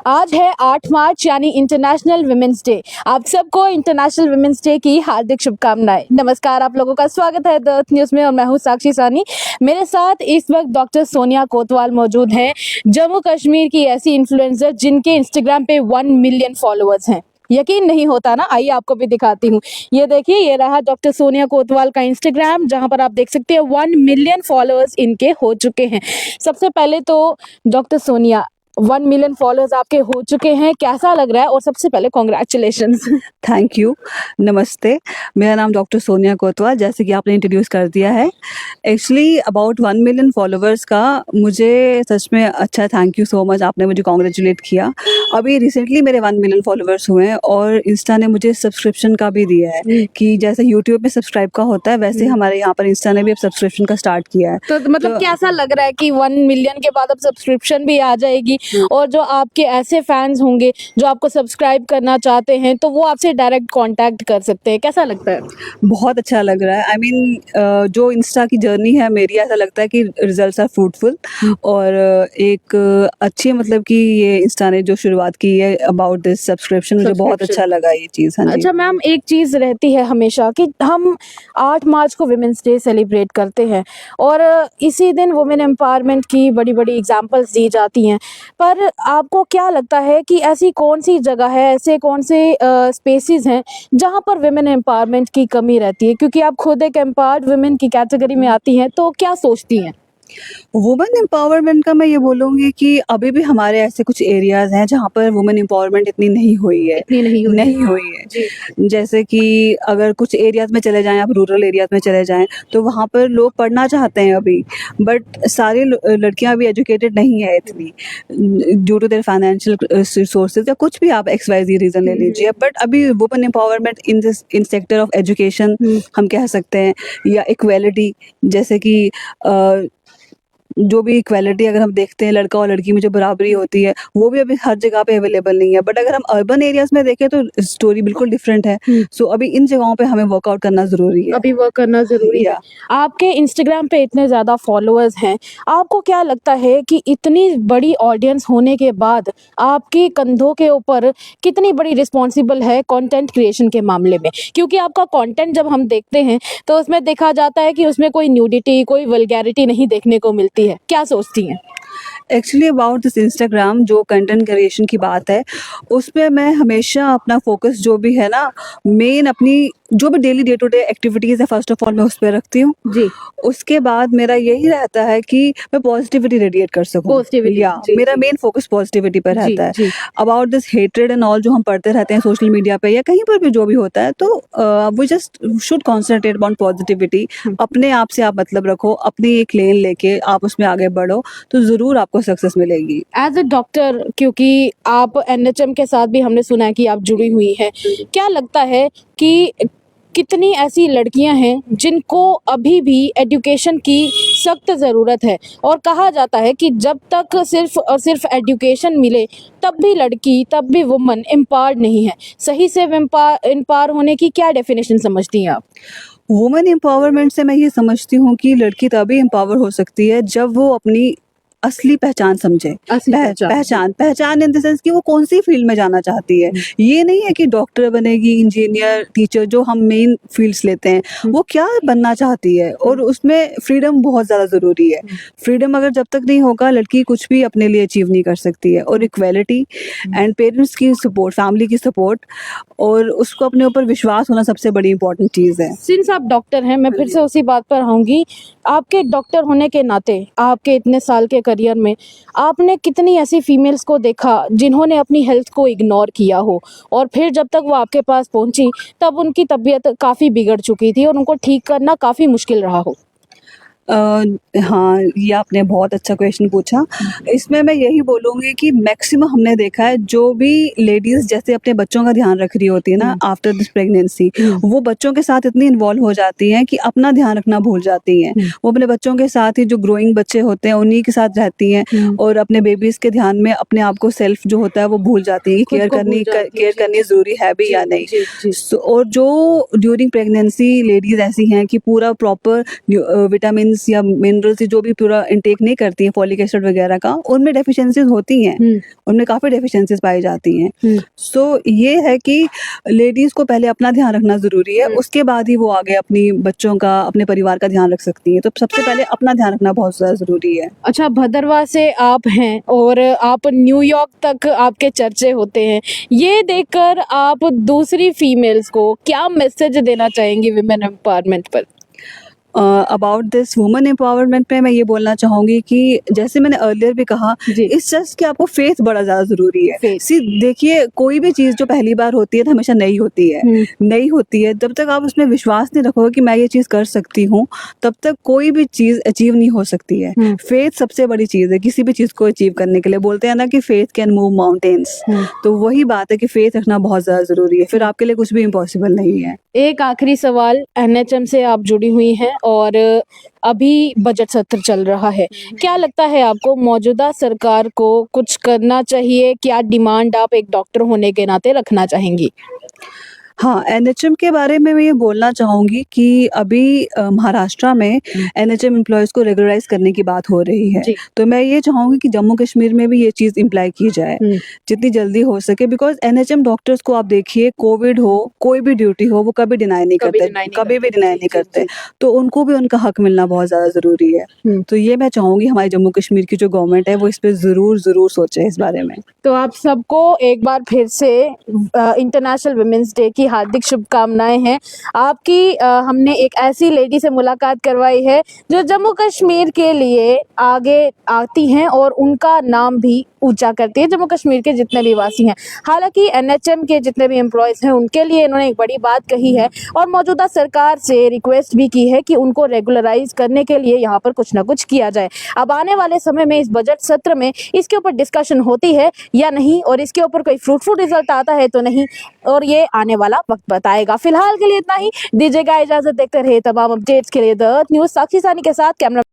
आज है 8 मार्च यानी इंटरनेशनल वुमेन्स डे। आप सबको इंटरनेशनल वुमेन्स डे की हार्दिक शुभकामनाएं। नमस्कार, आप लोगों का स्वागत है द अर्थ न्यूज में और मैं हूं साक्षी सानी। मेरे साथ इस वक्त डॉक्टर सोनिया कोतवाल मौजूद हैं, जम्मू कश्मीर की ऐसी इन्फ्लुएंसर जिनके इंस्टाग्राम पे 1 मिलियन फॉलोअर्स हैं। यकीन नहीं होता ना, आइए आपको भी दिखाती हूँ। ये देखिए, ये रहा डॉक्टर सोनिया कोतवाल का इंस्टाग्राम, जहां पर आप देख सकते हैं 1 मिलियन फॉलोअर्स इनके हो चुके हैं। सबसे पहले तो डॉक्टर सोनिया, 1 मिलियन फॉलोअर्स आपके हो चुके हैं, कैसा लग रहा है? और सबसे पहले कॉन्ग्रेचुलेशंस। थैंक यू, नमस्ते। मेरा नाम डॉक्टर सोनिया कोतवाल, जैसे कि आपने इंट्रोड्यूस कर दिया है। एक्चुअली अबाउट 1 मिलियन फॉलोअर्स का मुझे सच में अच्छा थैंक यू सो मच, आपने मुझे कॉन्ग्रेचुलेट किया। अभी रिसेंटली मेरे 1 मिलियन फॉलोअर्स हुए हैं और इंस्टा ने मुझे सब्सक्रिप्शन का भी दिया है कि जैसे यूट्यूब में सब्सक्राइब का होता है, वैसे हमारे यहाँ पर इंस्टा ने भी अब सब्सक्रिप्शन का स्टार्ट किया है। तो मतलब कैसा लग रहा है कि 1 मिलियन के बाद अब सब्सक्रिप्शन भी आ जाएगी और जो आपके ऐसे फैंस होंगे जो आपको सब्सक्राइब करना चाहते हैं तो वो आपसे डायरेक्ट कांटेक्ट कर सकते हैं, कैसा लगता है? बहुत अच्छा लग रहा है। आई मीन जो इंस्टा की जर्नी है मेरी, ऐसा लगता है कि रिजल्ट्स आर फ्रूटफुल और एक अच्छी मतलब कि ये इंस्टा ने जो शुरुआत की है अबाउट दिस सब्सक्रिप्शन, मुझे बहुत अच्छा लगा ये चीज़। हाँ जी। अच्छा मैम, एक चीज रहती है हमेशा कि हम 8 मार्च को वुमेन्स डे सेलिब्रेट करते हैं और इसी दिन वुमेन एम्पावरमेंट की बड़ी बड़ी एग्जांपल्स दी जाती हैं, पर आपको क्या लगता है कि ऐसी कौन सी जगह है, ऐसे कौन से स्पेसेस हैं जहां पर वुमेन एम्पावरमेंट की कमी रहती है? क्योंकि आप खुद एक एम्पावर्ड वुमेन की कैटेगरी में आती हैं, तो क्या सोचती हैं? वुमेन एम्पावरमेंट का मैं ये बोलूँगी कि अभी भी हमारे ऐसे कुछ एरियाज़ हैं जहाँ पर वुमेन एम्पावरमेंट इतनी नहीं हुई है। इतनी नहीं हुई है। जी। जैसे कि अगर कुछ एरियाज़ में चले जाएँ, आप रूरल एरियाज़ में चले जाएँ, तो वहाँ पर लोग पढ़ना चाहते हैं अभी, बट सारी लड़कियाँ अभी एजुकेटेड नहीं है इतनी, due to their financial resources या कुछ भी आप XYZ रीज़न ले लीजिए। बट अभी women empowerment in sector of education हम कह सकते हैं, या इक्वालिटी, जैसे कि जो भी इक्वालिटी अगर हम देखते हैं, लड़का और लड़की में जो बराबरी होती है, वो भी अभी हर जगह पे अवेलेबल नहीं है। बट अगर हम अर्बन एरियाज में देखें तो स्टोरी बिल्कुल डिफरेंट है। सो अभी इन जगहों पे हमें वर्कआउट करना ज़रूरी है। अभी वर्क करना जरूरी है। आपके इंस्टाग्राम पे इतने ज्यादा फॉलोअर्स हैं, आपको क्या लगता है कि इतनी बड़ी ऑडियंस होने के बाद आपके कंधों के ऊपर कितनी बड़ी रिस्पॉन्सिबल है कंटेंट क्रिएशन के मामले में? क्योंकि आपका कंटेंट जब हम देखते हैं तो उसमें देखा जाता है कि उसमें कोई न्यूडिटी, कोई वल्गैरिटी नहीं देखने को मिलती है, क्या सोचती हैं? एक्चुअली अबाउट दिस इंस्टाग्राम, जो कंटेंट क्रिएशन की बात है, उसमें मैं हमेशा अपना फोकस जो भी है ना, मेन अपनी जो भी daily day to day activities है, फर्स्ट ऑफ ऑल मैं उस पर रखती हूँ जी। उसके बाद मेरा यही रहता है कि मैं पॉजिटिविटी रेडिएट कर सकूँ। Positivity, या जी, मेरा जी। मेन फोकस पॉजिटिविटी पर जी, रहता जी। है। About this hatred and all जो हम पढ़ते रहते हैं सोशल मीडिया पे या कहीं पर भी जो भी होता है, तो we just should concentrate on positivity. अपने आप से आप मतलब रखो, अपनी एक लेन लेके आप उसमें आगे बढ़ो, तो ज़रूर आपको सक्सेस मिलेगी। एज ए डॉक्टर, क्योंकि आप NHM के साथ भी हमने सुना है कि आप जुड़ी हुई हैं, क्या लगता है कि कितनी ऐसी लड़कियां हैं जिनको अभी भी एजुकेशन की सख्त ज़रूरत है और कहा जाता है कि जब तक सिर्फ और सिर्फ एजुकेशन मिले तब भी लड़की, तब भी वुमन एम्पावर्ड नहीं है? सही से एम्पावर होने की क्या डेफिनेशन समझती हैं आप? वुमेन एम्पावरमेंट से मैं ये समझती हूँ कि लड़की तभी एम्पावर हो सकती है जब वो अपनी असली पहचान समझे। असली पहचान। पहचान इन द सेंस कि वो कौन सी फील्ड में जाना चाहती है। ये नहीं है कि डॉक्टर बनेगी, इंजीनियर, टीचर, जो हम मेन फील्ड्स लेते हैं, वो क्या बनना चाहती है, और उसमें फ्रीडम बहुत ज़्यादा ज़रूरी है। फ्रीडम अगर जब तक नहीं होगा, लड़की कुछ भी अपने लिए अचीव नहीं कर सकती है। और इक्वालिटी एंड पेरेंट्स की सपोर्ट, फैमिली की सपोर्ट, और उसको अपने ऊपर विश्वास होना सबसे बड़ी इंपॉर्टेंट चीज़ है। सिंस आप डॉक्टर हैं, मैं फिर से उसी बात पर आऊंगी। आपके डॉक्टर होने के नाते, आपके इतने साल के करियर में आपने कितनी ऐसी फीमेल्स को देखा जिन्होंने अपनी हेल्थ को इग्नोर किया हो और फिर जब तक वो आपके पास पहुंची तब उनकी तबीयत काफ़ी बिगड़ चुकी थी और उनको ठीक करना काफ़ी मुश्किल रहा हो? हाँ, ये आपने बहुत अच्छा क्वेश्चन पूछा। इसमें मैं यही बोलूँगी कि मैक्सिमम हमने देखा है, जो भी लेडीज़ जैसे अपने बच्चों का ध्यान रख रही होती है ना आफ्टर दिस प्रेगनेंसी, वो बच्चों के साथ इतनी इन्वॉल्व हो जाती हैं कि अपना ध्यान रखना भूल जाती हैं। वो अपने बच्चों के साथ ही, जो ग्रोइंग बच्चे होते हैं उन्हीं के साथ रहती हैं और अपने बेबीज़ के ध्यान में अपने आप को, सेल्फ जो होता है वो भूल जाती हैं कि खुद को भूल जाती हैं। केयर करनी ज़रूरी है भी या नहीं। जी। और जो ड्यूरिंग प्रेगनेंसी लेडीज़ ऐसी हैं कि पूरा प्रॉपर विटामिन विटामिन्स या मिनरल्स जो भी पूरा इंटेक नहीं करती हैं, फॉलिक एसिड वगैरह का, उनमें डेफिशिएंसीज होती हैं, उनमें काफ़ी डेफिशिएंसीज पाई जाती हैं। सो ये है कि लेडीज़ को पहले अपना ध्यान रखना ज़रूरी है, उसके बाद ही वो आगे अपनी बच्चों का, अपने परिवार का ध्यान रख सकती हैं। तो सबसे पहले अपना ध्यान रखना बहुत ज़्यादा ज़रूरी है। अच्छा, भदरवा से आप हैं और आप न्यूयॉर्क तक आपके चर्चे होते हैं। ये देखकर आप दूसरी फीमेल्स को क्या मैसेज देना चाहेंगी विमेन एम्पावरमेंट पर? अबाउट दिस वुमेन एम्पावरमेंट में मैं ये बोलना चाहूँगी कि जैसे मैंने अर्लियर भी कहा, जी। इस चीज़ कि आपको फेथ बड़ा ज़्यादा ज़रूरी है। Faith। सी देखिए, कोई भी चीज़ जो पहली बार होती है तो हमेशा नई होती है। नई होती है, जब तक आप उसमें विश्वास नहीं रखोगे कि मैं ये चीज़ कर सकती हूँ, तब तक कोई भी चीज़ अचीव नहीं हो सकती है। फेथ सबसे बड़ी चीज़ है किसी भी चीज़ को अचीव करने के लिए। बोलते हैं ना कि फेथ कैन मूव माउंटेन्स, तो वही बात है कि फेथ रखना बहुत ज़्यादा ज़रूरी है, फिर आपके लिए कुछ भी इम्पॉसिबल नहीं है। एक आखिरी सवाल, एनएचएम से आप जुड़ी हुई हैं और अभी बजट सत्र चल रहा है। क्या लगता है आपको मौजूदा सरकार को कुछ करना चाहिए? क्या डिमांड आप एक डॉक्टर होने के नाते रखना चाहेंगी? हाँ, एनएचएम के बारे में मैं ये बोलना चाहूँगी कि अभी महाराष्ट्र में एनएचएम एम्प्लॉइज़ को रेगुलराइज़ करने की बात हो रही है। जी। तो मैं ये चाहूँगी कि जम्मू कश्मीर में भी ये चीज़ इम्प्लाई की जाए, जितनी जल्दी हो सके, बिकॉज़ एनएचएम डॉक्टर्स को आप देखिए, कोविड हो, कोई भी ड्यूटी हो, वो कभी डिनाई नहीं कभी करते, deny नहीं कभी भी करते। डिनाई जी, नहीं जी, करते। जी। तो उनको भी उनका हक मिलना बहुत ज़्यादा ज़रूरी है। तो ये मैं चाहूँगी हमारी जम्मू कश्मीर की जो गवर्नमेंट है, वो इस पे ज़रूर सोचे इस बारे में। तो आप सबको एक बार फिर से इंटरनेशनल वुमेन्स डे की हार्दिक शुभकामनाएं हैं। आपकी हमने एक ऐसी लेडी से मुलाकात करवाई है जो जम्मू कश्मीर के लिए आगे आती हैं और उनका नाम भी ऊंचा करती है जम्मू कश्मीर के जितने भी वासी हैं। हालांकि एनएचएम के जितने भी एम्प्लॉयज़ हैं उनके लिए इन्होंने एक बड़ी बात कही है और मौजूदा सरकार से रिक्वेस्ट भी की है कि उनको रेगुलराइज करने के लिए यहाँ पर कुछ ना कुछ किया जाए। अब आने वाले समय में इस बजट सत्र में इसके ऊपर डिस्कशन होती है या नहीं और इसके ऊपर कोई फ्रूटफुल रिजल्ट आता है तो नहीं, और ये आने वाला वक्त बताएगा। फिलहाल के लिए इतना ही, दीजिएगा इजाजत। देखते रहिए तमाम अपडेट्स के लिए द न्यूज़। साक्षी सानी के साथ कैमरा